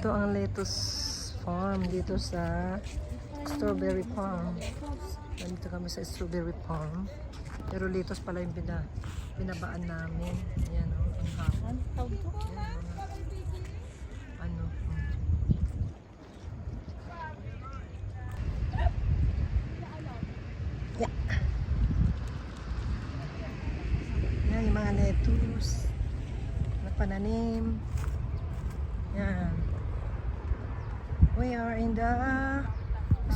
Ito ang lettuce farm dito sa strawberry farm. Nandito kami sa strawberry farm. Pero lettuce pala yung binabaan namin. Ayan o, ang hapon. Ano? Yeah. Yan yung mga lettuce na pananim. Yan. We are in the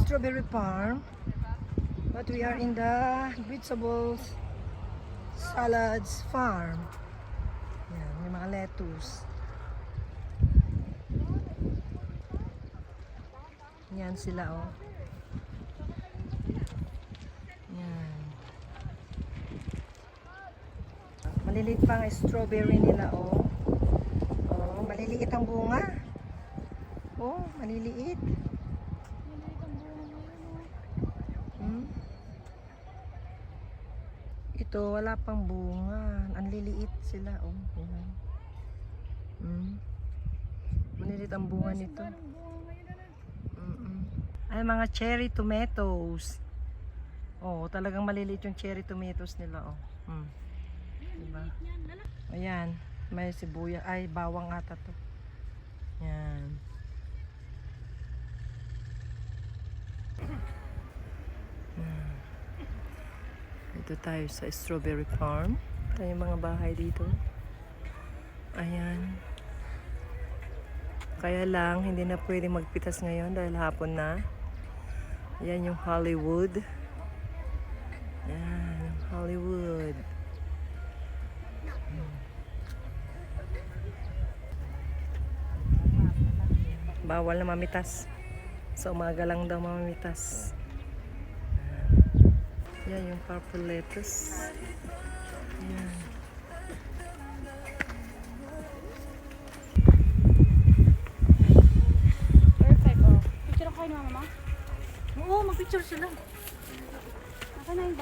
strawberry farm, but we are in the vegetables salads farm. Yan, may mga lettuce. Yan sila oh. Yan. Maliliit pa ang strawberry nila oh. Oh, maliliit ang bunga. Oh, maliliit. Ito, wala pang bunga. Ang liliit sila. Oh, yan. Maliliit ang bunga nito. Ay, mga cherry tomatoes. Oh, talagang maliliit yung cherry tomatoes nila. Oh. Diba? Ayan. May sibuya. Ay, bawang ata to. Yan. Dito tayo sa strawberry farm. Ito yung mga bahay dito. Ayan. Kaya lang, hindi na pwede magpitas ngayon dahil hapon na. Ayan yung Hollywood. Ayan, yung Hollywood. Bawal na mamitas. Sa umaga lang daw mamitas. Yan yung purple lettuce. Yan. Perfect oh. Picture ako kayo ni mama? Oo, mag-picture sila. Naka na yung